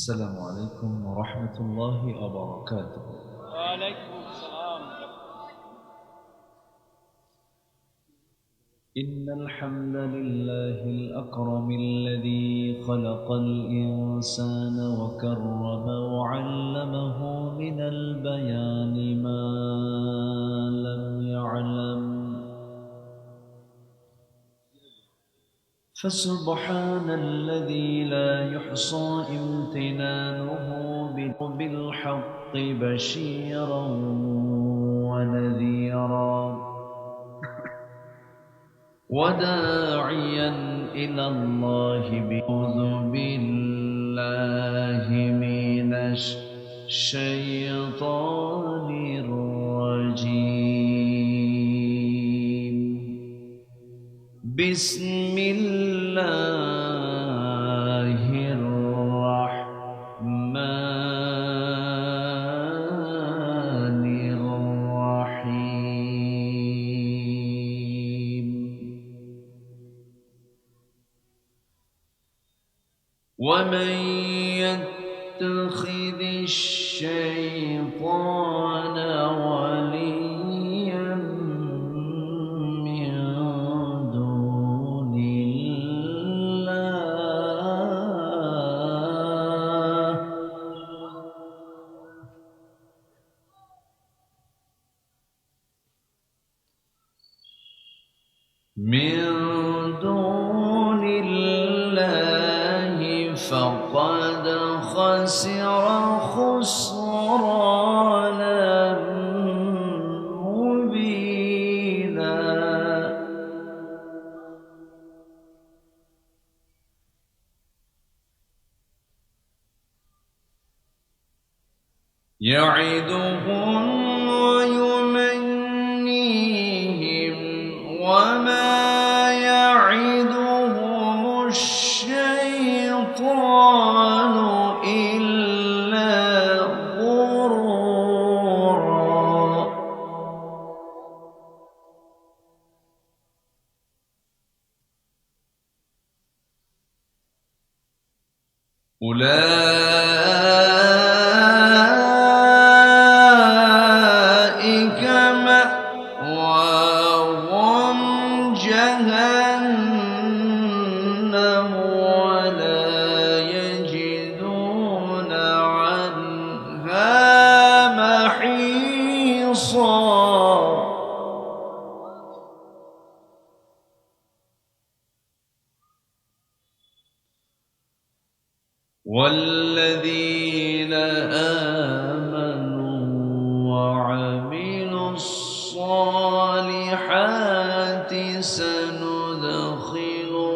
السلام عليكم ورحمة الله وبركاته. وعليكم السلام. إن الحمد لله الأكرم الذي خلق الإنسان وكرمه وعلمه من البيان ما لم يعلم، فسبحان الذي لا يحصى امتنانه بالحق بشيرا ونذيرا وداعيا إلى الله بأعوذ بالله من الشيطان الرجيم. بسم الله الرحمن الرحيم. ومن يتخذ الشيطان وليا من دون الله فقد خسر خسرانا مبينا. يعدهم ويمنيهم وما يعدهم الشيطان إلا غرورا. أولئك مأواهم جهنم ولا يجدون عنها محيصا. والذين آمنوا وعملوا الصالحات سندخلهم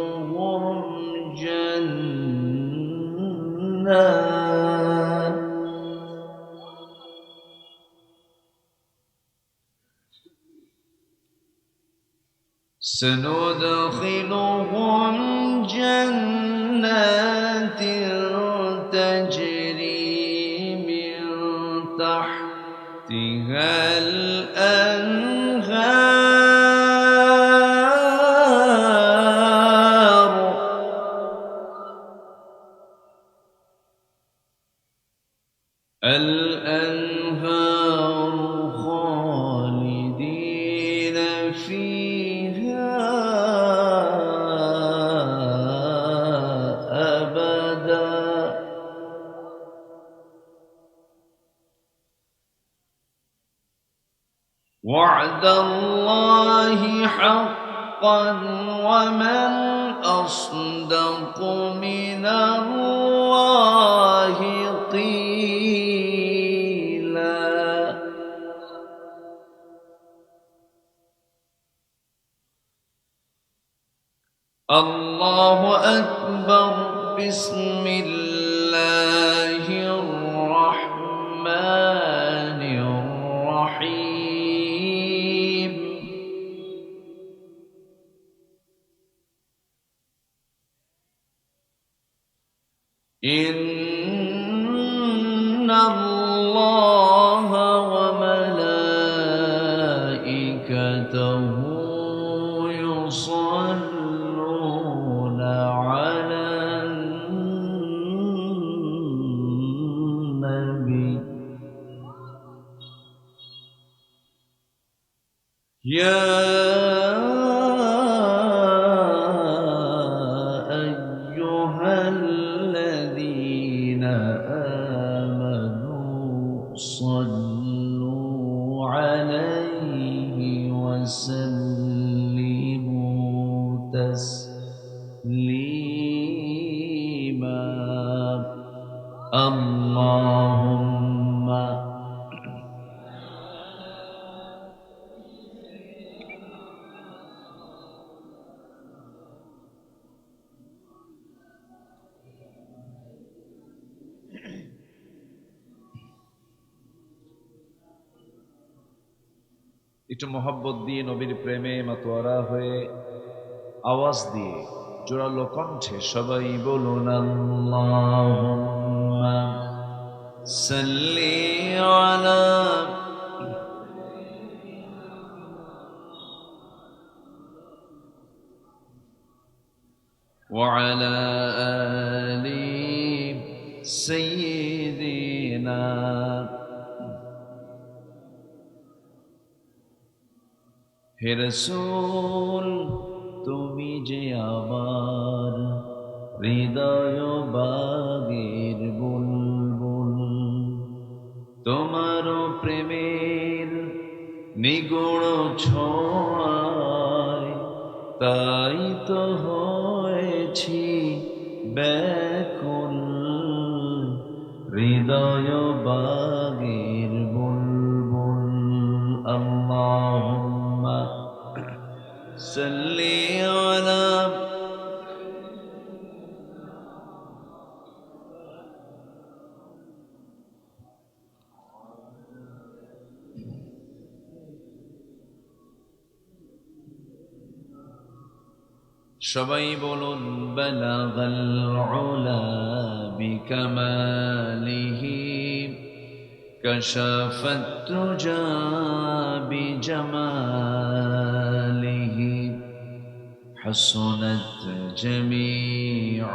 جنات تجري من تحتها الأنهار. خالدين فيها أبدا. وعد الله حقا ومن أصدق من الله قيلا. الله أكبر. بسم الله الرحمن الرحيم. إن الله وملائكته يصلون على النبي اللهم একটু মোহাব্বত দিয়ে নবীর প্রেমে মাতোয়ারা হয়ে আওয়াজ দিয়ে জোরালো কণ্ঠে সবাই বলুন আল্লাহুম্মা সাল্লি আলা ওয়া আলা আলি সাইয়্যিদিনা। হে রাসূল, তুমি যে আমার হৃদয় বাগের বুলবুল, তোমার প্রেমের নিগুড় ছোঁয়ায় তাই তো হয়েছি ব্যাকুল, হৃদয় বাগের বুলবুল। আল্লাহুম্মা সাল্লি আলা সবাই বলুন বালাগাল উলা বিকামালিহি কাশাফাত তুজা বিজামালিহি হাসুনাত জামিউ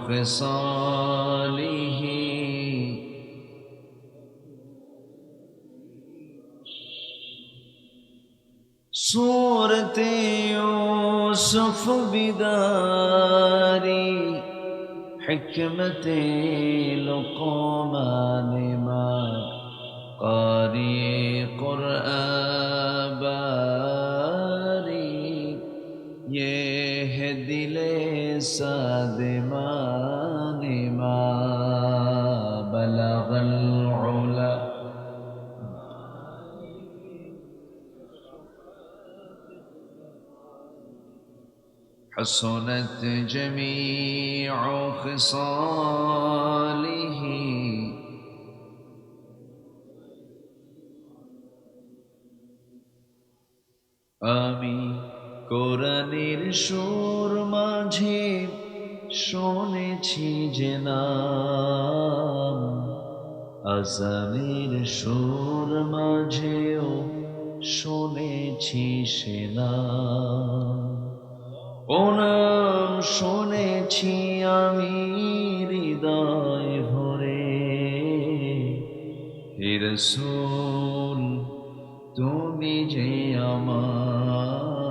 খিসালিহি। सूरते यूसुफ बिदारी हिकमते लुक़मान मां कारी क़ुरआन बारी, ये है दिले सादिमान मां बलगल उला। حسنت جميع خصاله আমি কোরআনের সুর মাঝে শুনেছি যে নাম, আযানের সুর মাঝেও শুনেছি সে নাম। ও নাম শুনেছি আমি হৃদয় ভরে, হে রাসূল তুমি যে আমার,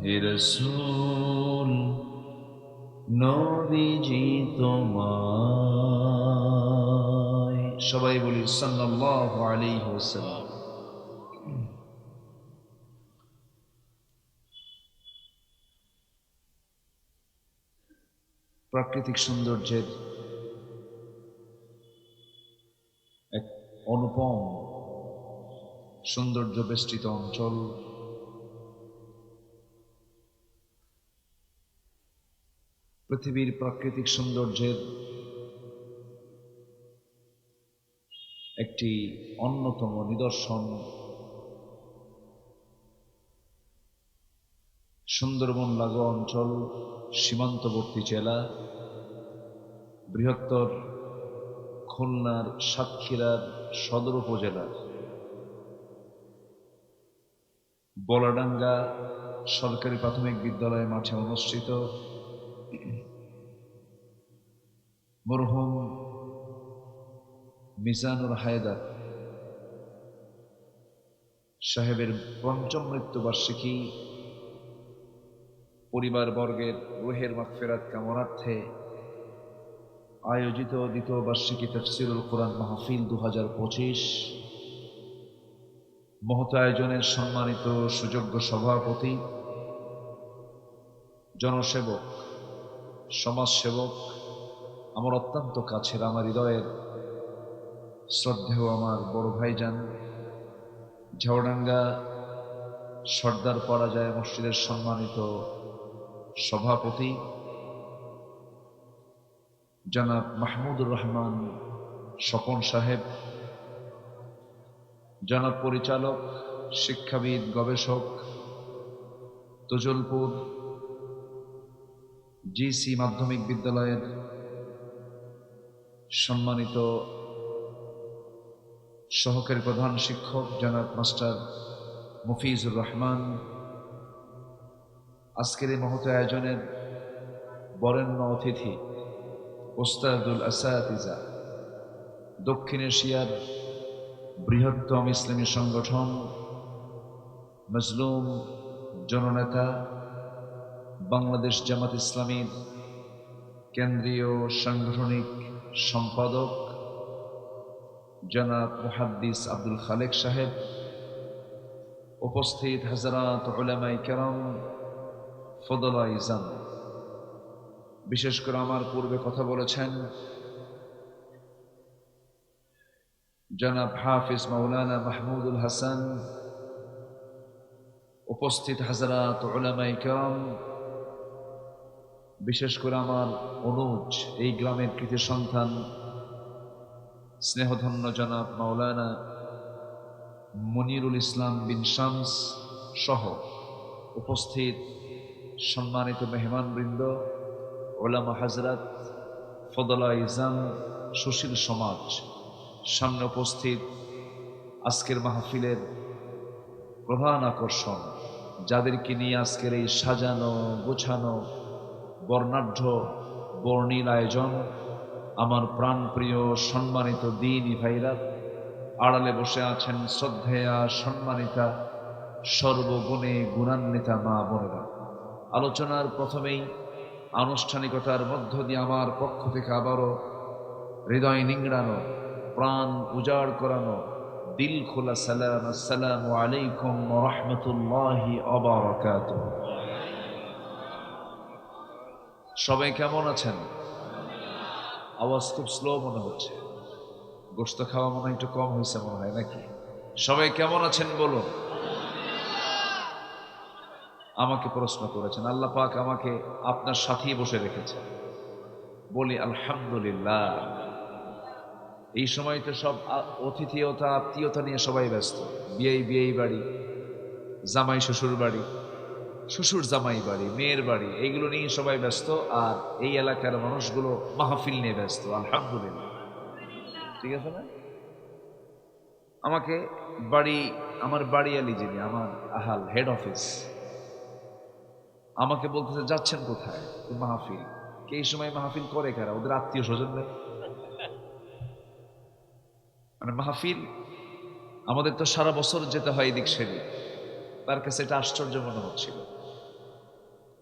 হে রাসূল নবীজি তোমায়। সবাই বলি সাল্লাল্লাহু আলাইহি ওয়াসাল্লাম। প্রাকৃতিক সৌন্দর্যের এক অনুপম সৌন্দর্য বেষ্টিত অঞ্চল, পৃথিবীর প্রাকৃতিক সৌন্দর্যের একটি অন্যতম নিদর্শন সুন্দরবন লাগোয়া অঞ্চল, সীমান্তবর্তী জেলা, বৃহত্তর খুলনার সাতক্ষীরার সদর উপজেলার বলাডাঙ্গা সরকারি প্রাথমিক বিদ্যালয় মাঠে অনুষ্ঠিত মরহুম মিজানুর হায়দার সাহেবের পঞ্চম মৃত্যুবার্ষিকী পরিবারবর্গের রুহের মাগফিরাত কামনার্থে আয়োজিত দ্বিতীয় বার্ষিকী তাফসীরুল কোরআন মাহফিল 2025 মহৎ আয়োজনের সম্মানিত সুযোগ্য সভাপতি, জনসেবক, সমাজসেবক, আমার অত্যন্ত কাছের, আমার হৃদয়ের শ্রদ্ধেয় আমার বড় ভাইজান, ঝাউডাঙ্গা সর্দার পরাজয় মসজিদের সম্মানিত সভাপতি জনাব মাহমুদুর রহমান স্বপন সাহেব, জনাব পরিচালক, শিক্ষাবিদ, গবেষক, তুজলপুর জিসি মাধ্যমিক বিদ্যালয়ের সম্মানিত সহকারী প্রধান শিক্ষক জনাব মাস্টার মুফিজুর রহমান, আজকের এই মহৎ আয়োজনের বরেণ্য অতিথি ওস্তাদুল আসাতিজা, দক্ষিণ এশিয়ার বৃহত্তম ইসলামী সংগঠন মজলুম জননেতা, বাংলাদেশ জামাত ইসলামীর কেন্দ্রীয় সাংগঠনিক সম্পাদক জনাব মুহাদ্দিস আব্দুল খালেক সাহেব, উপস্থিত হাজরাত উলামায়ে কেরাম, ফদলা ইজাম, বিশেষ করে আমার পূর্বে কথা বলেছেন জনাব হাফিজ মাওলানা মাহমুদুল হাসান, উপস্থিত হাজরাত উলামায়ে কেরাম, বিশেষ করে আমার অনুজ, এই গ্রামের কৃতি সন্তান স্নেহধন্য জনাব মাওলানা মনিরুল ইসলাম বিন শামস সহ উপস্থিত সম্মানিত মেহমানবৃন্দ, ওলামা হাজরাত, ফদলা ইজাম, সুশীল সমাজ, সামনে উপস্থিত আজকের মাহফিলের প্রধান আকর্ষণ, যাদেরকে নিয়ে আজকের এই সাজানো গোছানো বর্ণাঢ্য বর্ণিল আয়োজন, আমার প্রাণপ্রিয় সম্মানিত দ্বীনি ভাইরা, আড়ালে বসে আছেন শ্রদ্ধেয়া সম্মানিতা সর্বগুণে গুণান্বিতা মা বোনেরা। আলোচনার প্রথমেই আনুষ্ঠানিকতার মধ্য দিয়ে আমার পক্ষ থেকে আবারও হৃদয় নিংড়ানো, প্রাণ উজাড় করানো, দিল খোলা সালাম, আসসালামু আলাইকুম ওয়া রাহমাতুল্লাহি ওয়া বারাকাতুহু। সবাই কেমন আছেন? আওয়াজ খুব স্লো মনে হচ্ছে, গোশত খাওয়া মনে হয় একটু কম হয়েছে মনে হয় নাকি? সবাই কেমন আছেন বলুন। আমাকে প্রশ্ন করেছেন, আল্লাহ পাক আমাকে আপনার সাথেই বসে রেখেছে, বলি আলহামদুলিল্লাহ। এই সময় তো সব অতিথিয়তা আত্মীয়তা নিয়ে সবাই ব্যস্ত, বিয়েই বাড়ি, জামাই শ্বশুর বাড়ি, শ্বশুর জামাই বাড়ি, মেয়ের বাড়ি, এইগুলো নিয়ে সবাই ব্যস্ত, আর এই এলাকার মানুষগুলো মাহফিল নিয়ে ব্যস্ত। আলহামদুলিল্লাহ, ঠিক আছে না? আমাকে আমার বাড়িয়ালি যিনি, আমার আহাল হেড অফিস, আমাকে বলতেছে যাচ্ছেন কোথায়? মাহফিল। এই সময় মাহফিল করে কারা? ওদের আত্মীয় স্বজন। মানে মাহফিল আমাদের তো সারা বছর যেতে হয় এদিক সেদিক, তার কাছে এটা আশ্চর্য মনে হচ্ছিল।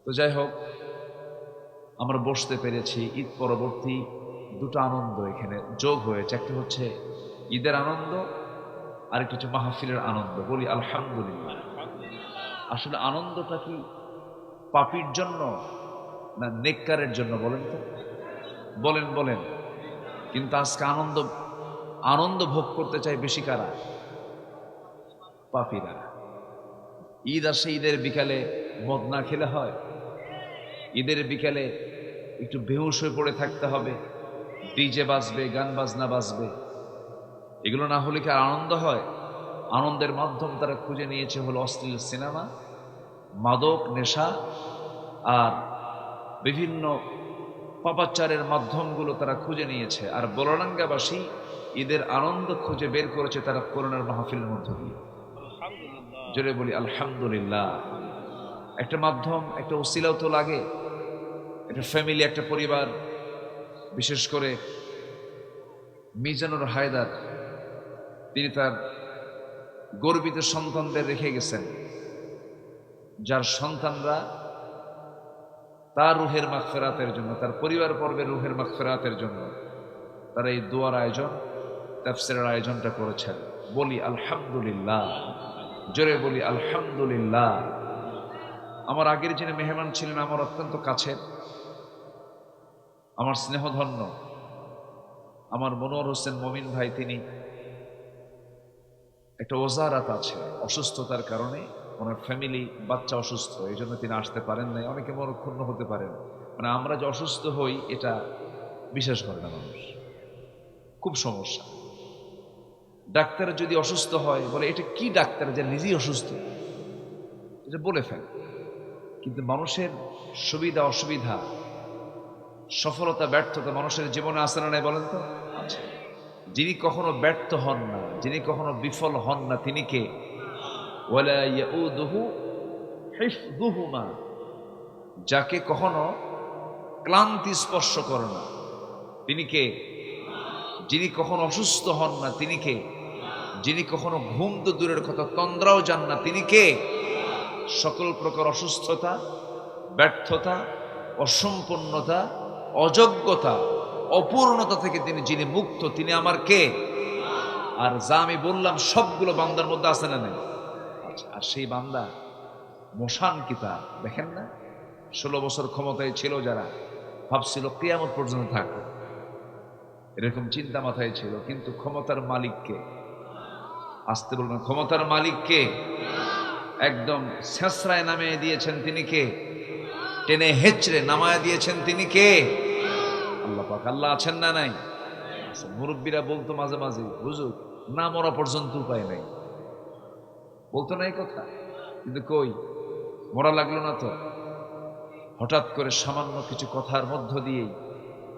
তো যাই হোক, আমরা বসতে পেরেছি। ঈদ পরবর্তী দুটো আনন্দ এখানে যোগ হয়েছে, একটা হচ্ছে ঈদের আনন্দ, আরেকটা হচ্ছে মাহফিলের আনন্দ। বলি আলহামদুলিল্লাহ। আসলে আনন্দটা কি পাপীর জন্য না নেককারের জন্য বলেন তো? বলেন। কিন্তু আজকে আনন্দ ভোগ করতে চাই বেশি কারা? পাপীরা। ঈদ আসে, ঈদের বিকালে মদ না খেলে হয়? ঈদের বিকালে একটু বেহুশ হয়ে পড়ে থাকতে হবে, ডিজে বাজবে, গান বাজনা বাজবে, এগুলো না হলে কি আর আনন্দ হয়? আনন্দের মাধ্যম তারা খুঁজে নিয়েছে হলো অশ্লীল সিনেমা, মাদক, নেশা, আর বিভিন্ন পাপাচারের মাধ্যমগুলো তারা খুঁজে নিয়েছে। আর বলরাঙ্গাবাসী ঈদের আনন্দ খুঁজে বের করেছে তারা করোনার মাহফিলের মধ্য দিয়ে। জোরে বলি আলহামদুলিল্লাহ। একটা মাধ্যম, একটা ওসিলাও তো লাগে, একটা ফ্যামিলি, একটা পরিবার। বিশেষ করে মিজানুর হায়দার, তিনি তার গর্বিত সন্তানদের রেখে গেছেন, যার সন্তানরা তার রুহের মাগফিরাতের জন্য, তার পরিবার পর্বের রুহের মাগফিরাতের জন্য তারা এই দোয়ার আয়োজন, তাফসীরের আয়োজনটা করেছেন। বলি আলহামদুলিল্লাহ, জোরে বলি আলহামদুলিল্লাহ। আমার আগের যিনি মেহমান ছিলেন আমার অত্যন্ত কাছের, আমার স্নেহধন্য আমার মনোয়ার হোসেন মমিন ভাই, তিনি একটা ওজারাত আছে, অসুস্থতার কারণে ওনার ফ্যামিলি বাচ্চা অসুস্থ, এই জন্য তিনি আসতে পারেন নাই। অনেকে মনক্ষুণ্ণ হতে পারেন, মানে আমরা যে অসুস্থ হই এটা বিশ্বাস করে না মানুষ, খুব সমস্যা। ডাক্তার যদি অসুস্থ হয় বলে এটা কি ডাক্তার যে নিজেই অসুস্থ, এটা বলে ফেলে। কিন্তু মানুষের সুবিধা অসুবিধা, সফলতা ব্যর্থতা মানুষের জীবনে আসে না নাই বলেন তো? আচ্ছা, যিনি কখনো ব্যর্থ হন না, যিনি কখনো বিফল হন না, তিনি কে? ওয়ালা ইয়াউদুহু হিফযুহুমা, যাকে কখনো ক্লান্তি স্পর্শ করে না তিনি কে? যিনি কখনো অসুস্থ হন না তিনি কে? যিনি কখনো ঘুম তো দূরের কথা তন্দ্রাও যান না তিনি কে? সকল প্রকার অসুস্থতা, ব্যর্থতা, অসম্পূর্ণতা, অযোগ্যতা, অপূর্ণতা থেকে যিনি মুক্ত, তিনি আমার কে? আর যা আমি বললাম সবগুলো বান্দার মধ্যে আছে না নেই? আচ্ছা, আর সেই বান্দা মোশান কিতাব দেখেন না, 16 বছর ক্ষমতায় ছিল যারা, ভাবছিল কিয়ামত পর্যন্ত থাকবে, এরকম চিন্তা মাথায় ছিল। কিন্তু ক্ষমতার মালিককে, আসতে বলবেন, ক্ষমতার মালিককে একদম ছেঁচড়ায় নামিয়ে দিয়েছেন তিনি কে? টেনে হেঁচড়ে নামায় দিয়েছেন তিনি কে? আল্লাহ পাক। আল্লাহ আছেন না নাই? মুরব্বীরা বলতো মাঝে মাঝে, হুজুর না মরা পর্যন্ত উপায় নাই, বলতো না এই কথা? কিন্তু কই, মরা লাগলো না তো। হঠাৎ করে সামান্য কিছু কথার মধ্য দিয়েই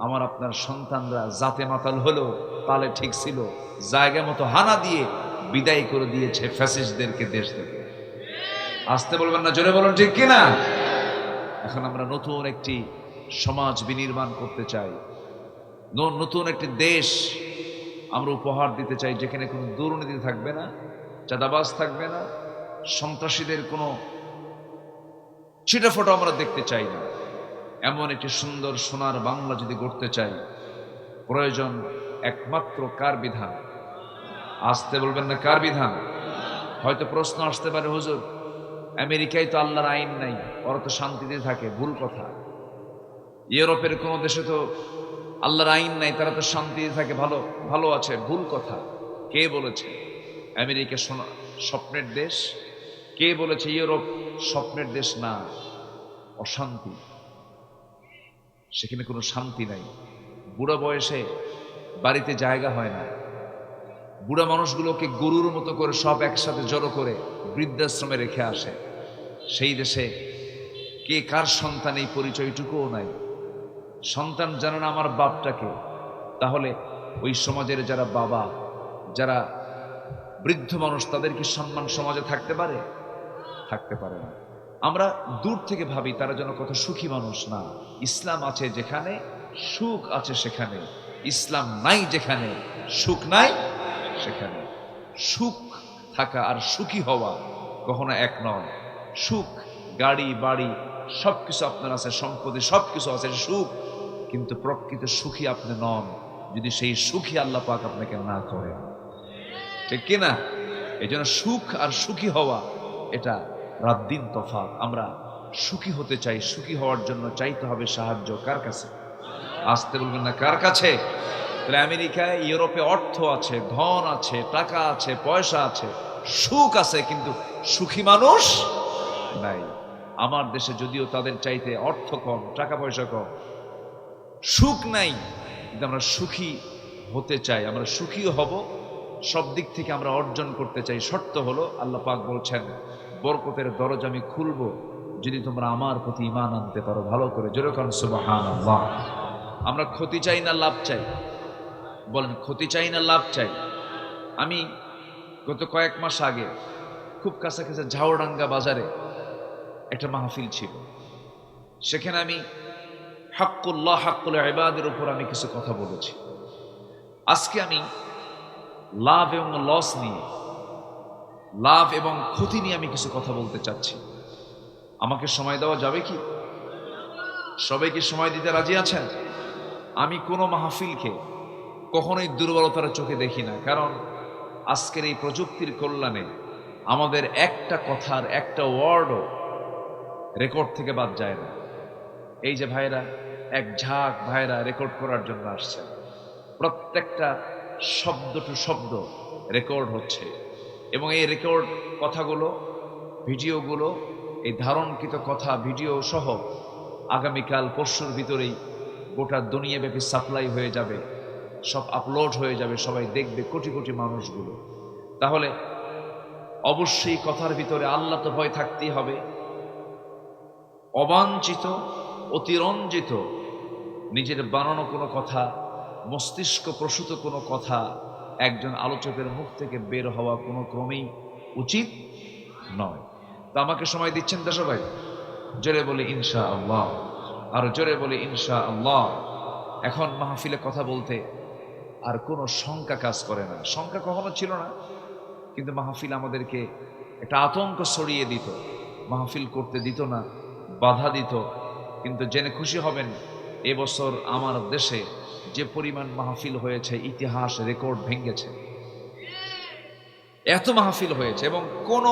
আমার আপনার সন্তানরা জাতে মাতাল হলো, তালে ঠিক ছিল, জায়গা মতো হানা দিয়ে বিদায় করে দিয়েছে ফ্যাসিস্টদেরকে দেশ থেকে। আসতে বলবেন না, জোরে বলুন ঠিক কিনা? এখন আমরা নতুন একটি সমাজ বিনির্মাণ করতে চাই, নতুন একটি দেশ আমরা উপহার দিতে চাই, যেখানে কোনো দুর্নীতি থাকবে না, চাঁদাবাজ থাকবে না, সন্ত্রাসীদের কোনো ছিটাফোটা আমরা দেখতে চাই না। এমন একটি সুন্দর সোনার বাংলা যদি গড়তে চাই, প্রয়োজন একমাত্র কার বিধান? আসতে বলবেন না, কার বিধান? হয়তো প্রশ্ন আসতে পারে, হুজুর আমেরিকায় তো আল্লাহর আইন নাই, ওরা তো শান্তিতে থাকে। ভুল কথা। ইউরোপের কোনো দেশে তো আল্লাহর আইন নাই, তারা তো শান্তিতে থাকে, ভালো ভালো আছে। ভুল কথা। কে বলেছে আমেরিকা স্বপ্নের দেশ? কে বলেছে ইউরোপ স্বপ্নের দেশ না? অশান্তি, সেখানে কোনো শান্তি নাই। বুড়া বয়সে বাড়িতে জায়গা হয় না, বুড়া মানুষগুলোকে গরুর মতো করে সব একসাথে জড়ো করে বৃদ্ধাশ্রমে রেখে আসে। সেই দেশে কে কার সন্তান এই পরিচয়টুকুও নাই। সন্তান জানে না আমার বাপটাকে, তাহলে ওই সমাজের যারা বাবা, যারা বৃদ্ধ মানুষ, তাদের কি সম্মান সমাজে থাকতে পারে? থাকতে পারে না। আমরা দূর থেকে ভাবি তারা যেন কত সুখী মানুষ। না, ইসলাম আছে যেখানে সুখ আছে সেখানে, ইসলাম নাই যেখানে সুখ নাই সেখানে। সুখ থাকা আর সুখী হওয়া কখনো এক নয়। সুখ, গাড়ি বাড়ি সবকিছু আপনার আছে, সম্পত্তি সবকিছু আছে, সুখ, কিন্তু প্রকৃত সুখী আপনি নন যদি সেই সুখী আল্লাহ পাক আপনাকে না করেন। ঠিক কিনা? এই জন্য সুখ আর সুখী হওয়া এটা রাত দিন তফাৎ। আমরা সুখী হতে চাই, সুখী হওয়ার জন্য চাইতে হবে সাহায্য কার কাছে? আসতে বলবেন না, কার কাছে? তাহলে আমেরিকায় ইউরোপে অর্থ আছে, ধন আছে, টাকা আছে, পয়সা আছে, সুখ আছে, কিন্তু সুখী মানুষ নাই। আমার দেশে যদিও তাদের চাইতে অর্থ কম, টাকা পয়সা কম, সুখ নাই, কিন্তু আমরা সুখী হতে চাই। আমরা সুখীও হব, সব দিক থেকে আমরা অর্জন করতে চাই। শর্ত হলো, আল্লাহ পাক বলছেন বরকতের দরজা আমি খুলবো যদি তোমরা আমার প্রতি ঈমান আনতে পারো। ভালো করে জোরে কারণ সুবহানাল্লাহ। আমরা ক্ষতি চাই না লাভ চাই? বলেন, ক্ষতি চাই না লাভ চাই? আমি গত কয়েক মাস আগে খুব কাছাকাছি ঝাউডাঙ্গা বাজারে একটা মাহফিল ছিল, সেখানে আমি হাক্কুল্লাহ, হাক্কুল ইবাদের উপর আমি কিছু কথা বলেছি। আজকে আমি লাভ এবং লস নিয়ে, লাভ এবং ক্ষতি নিয়ে আমি কিছু কথা বলতে চাচ্ছি। আমাকে সময় দেওয়া যাবে কি? সবাই কি সময় দিতে রাজি আছেন? আমি কোনো মাহফিলকে কখনোই দুর্বলতার চোখে দেখি না, কারণ আজকের এই প্রযুক্তির কল্যাণে আমাদের একটা কথার একটা ওয়ার্ডও রেকর্ড থেকে বাদ যায় না। এই যে ভাইরা এক ঝাঁক ভাইরা রেকর্ড করার জন্য আসছেন। প্রত্যেকটা শব্দ টু শব্দ রেকর্ড হচ্ছে এবং এই রেকর্ড কথাগুলো, ভিডিওগুলো, এই ধারণকৃত কথা ভিডিও সহ আগামীকাল পরশুর ভিতরেই গোটা দুনিয়াব্যাপী সাপ্লাই হয়ে যাবে, সব আপলোড হয়ে যাবে, সবাই দেখবে, কোটি কোটি মানুষগুলো। তাহলে অবশ্যই কথার ভিতরে আল্লাহ তো ভয় থাকতেই হবে। অবাঞ্ছিত, অতিরঞ্জিত নিজের বানানো কোনো কথা, মস্তিষ্ক প্রসূত কোনো কথা একজন আলোচকের মুখ থেকে বের হওয়া কোনো ক্রমেই উচিত নয়। তো আমাকে সময় দিচ্ছেন তো সবাই? জোরে বলি ইনশা আল্লাহ, আর জোরে বলি ইনশা আল্লাহ। এখন মাহফিলে কথা বলতে আর কোনো শঙ্কা কাজ করে না। শঙ্কা কখনো ছিল না, কিন্তু মাহফিল আমাদেরকে একটা আতঙ্ক ছড়িয়ে দিত, মাহফিল করতে দিত না, বাধা দিত। কিন্তু জেনে খুশি হবেন, এবছর আমার দেশে যে পরিমাণ মাহফিল হয়েছে, ইতিহাস রেকর্ড ভেঙেছে। এত মাহফিল হয়েছে এবং কোনো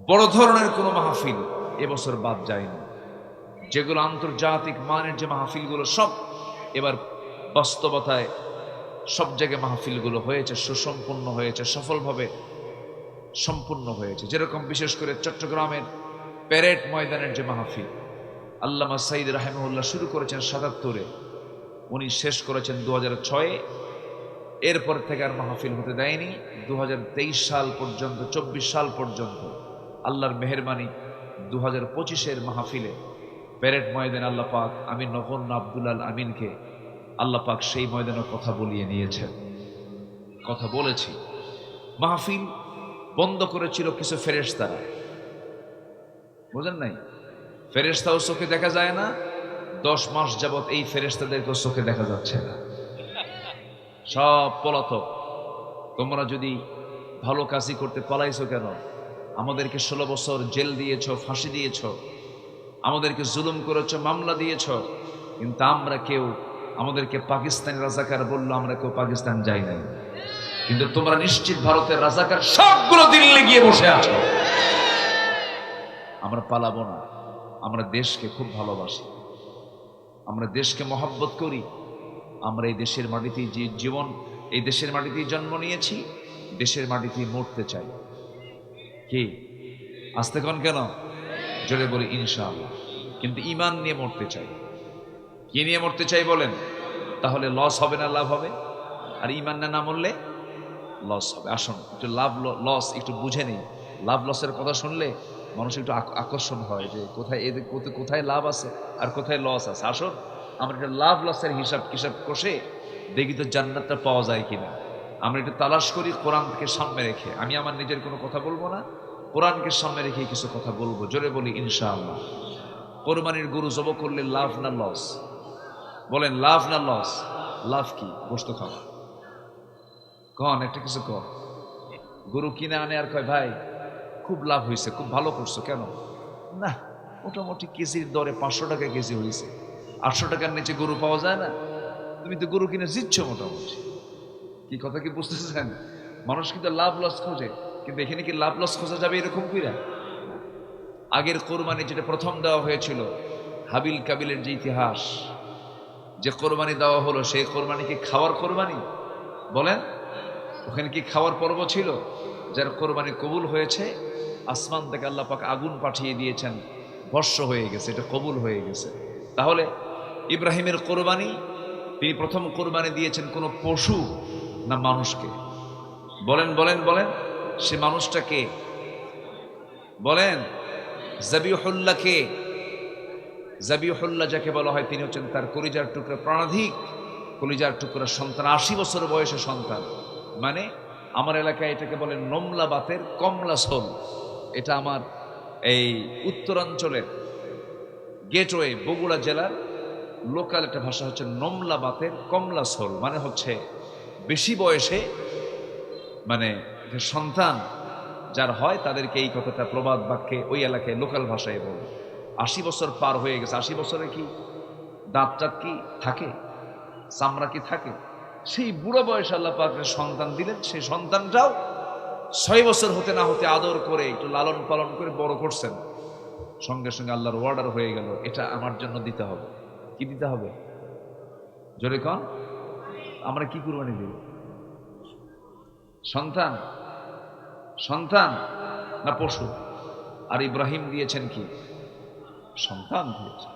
বড় ধরনের কোনো মাহফিল এবছর বাদ যায়নি। যেগুলো আন্তর্জাতিক মানের যে মাহফিলগুলো সব এবার বাস্তবতায় সব জায়গায় মাহফিলগুলো হয়েছে, সুসম্পন্ন হয়েছে, সফলভাবে সম্পূর্ণ হয়েছে। যেরকম বিশেষ করে চট্টগ্রামের প্যারেড ময়দানের যে মাহফিল আল্লামা সাইদ রাহিমাহুল্লাহ শুরু করেছেন ৭৭-এ, উনি শেষ করেছেন ২০০৬-এ। এরপর থেকে আর মাহফিল হতে দেয়নি ২০২৩ সাল পর্যন্ত, ২৪ সাল পর্যন্ত। আল্লাহর মেহেরবানি ২০২৫-এর মাহফিলে প্যারেড ময়দানে আল্লাহ পাক আমিন নগণ্য আব্দুল আমিনকে আল্লাহ পাক সেই ময়দানের কথা বলিয়ে নিয়েছেন। কথা বলেছি, মাহফিল বন্ধ করেছিল কিছু ফেরেশতারা, বুঝেন নাই? ফেরেশতাও চোখে দেখা যায় না, 10 মাস যাবত এই ফেরেশতাদেরকেও চোখে দেখা যাচ্ছে না, সব পলাতক। তোমরা যদি ভালো কাজই করতে পালাইছো কেন? আমাদেরকে 16 বছর জেল দিয়েছ, ফাঁসি দিয়েছ, আমাদেরকে জুলুম করেছ, মামলা দিয়েছ, কিন্তু আমরা কেউ, আমাদেরকে পাকিস্তানি রাজাকার বললো, আমরা কেউ পাকিস্তান যাই নাই। কিন্তু তোমরা নিশ্চিত ভারতের রাজাকার সবগুলো দিল্লি গিয়ে বসে আছো। আমরা পালাবো না, আমরা দেশকে খুব ভালোবাসি, আমরা দেশকে মহব্বত করি, আমরা এই দেশের মাটিতেই যে জীবন, এই দেশের মাটিতেই জন্ম নিয়েছি, দেশের মাটিতেই মরতে চাই। কি আসতে কোন কেন? জোরে বলি ইনশাআল্লাহ। কিন্তু ঈমান নিয়ে মরতে চাই। কি নিয়ে মরতে চাই বলেন? তাহলে লস হবে না লাভ হবে? আর ঈমান না মরলে লস হবে। আসুন একটু লাভ লস একটু বুঝে নেই। লাভ লসের কথা শুনলে মানুষ একটু আকর্ষণ হয় যে কোথায় এদের কোথায় লাভ আছে আর কোথায় লস আছে। আসুন আমরা একটা লাভ লসের হিসাব কষে দেখি তো জান্নাতটা পাওয়া যায় কিনা। আমরা একটু তালাশ করি কোরআনকে সামনে রেখে। আমি আমার নিজের কোনো কথা বলবো না, কোরআনকে সামনে রেখে কিছু কথা বলবো। জোরে বলি ইনশাআল্লাহ। কোরবানির গরু জবাই করলে লাভ না লস? বলেন লাভ না লস? লাভ কি? গোশত খাওয়া। কন একটা কিছু কর। গরু কিনে আনে আর কয় ভাই খুব লাভ হয়েছে, খুব ভালো করছো। কেন? না, মোটামুটি কেজির দরে 500 টাকা কেজি হয়েছে, 800 টাকার নিচে গরু পাওয়া যায় না। তুমি তো গরু কিনে জিতছ মোটামুটি। কি কথা কি বুঝতেছেন? মানুষ কিন্তু লাভ লস খোঁজে, কিন্তু এখানে কি লাভ লস খোঁজা যাবে এরকম কইরা? আগের কোরবানি যেটা প্রথম দেওয়া হয়েছিল, হাবিল কাবিলের যে ইতিহাস, যে কোরবানি দেওয়া হলো সেই কোরবানি কি খাওয়ার কোরবানি? বলেন, ওখানে কি খাওয়ার পর্ব ছিল? যার কোরবানি কবুল হয়েছে, আসমান থেকে আল্লাহ পাক আগুন পাঠিয়ে দিয়েছেন, ভস্ম হয়ে গেছে, এটা কবুল হয়ে গেছে। তাহলে ইব্রাহিমের কোরবানি, তিনি প্রথম কোরবানি দিয়েছেন কোন পশু না মানুষকে? বলেন বলেন বলেন, সে মানুষটা কে? বলেন, জাবিহুল্লাহ কে? জাবিহুল্লাহ যাকে বলা হয় তিনি হচ্ছেন তার কলিজার টুকরা, প্রাণাধিক কলিজার টুকরা সন্তান, 80 বছর বয়সে সন্তান। মানে আমার এলাকায় এটাকে বলে নমলা বাতের কমলা সোল। এটা আমার এই উত্তরাঞ্চলের গেটওয়ে বগুড়া জেলার লোকাল একটা ভাষা হচ্ছে নমলা বাতের কমলা সোল। মানে হচ্ছে বেশি বয়সে, মানে সন্তান যার হয় তাদেরকে এই কথাটা প্রবাদ বাক্যে ওই এলাকায় লোকাল ভাষায় বলে। 80 বছর পার হয়ে গেছে। 80 বছরে কি দাঁত টাত কি থাকে? চামড়া কি থাকে? সেই বুড়ো বয়সে আল্লাহ পাক সন্তান দিলেন। সেই সন্তানটাও 6 বছর হতে না হতে আদর করে একটু লালন পালন করে বড় করছেন। সঙ্গে সঙ্গে আল্লাহর অর্ডার হয়ে গেল, এটা আমার জন্য দিতে হবে। কি দিতে হবে? জোরে কন। আমরা কি কুরবানি দিব? সন্তান, সন্তান না পশু? আর ইব্রাহিম দিয়েছেন কি? সন্তান দিয়েছেন।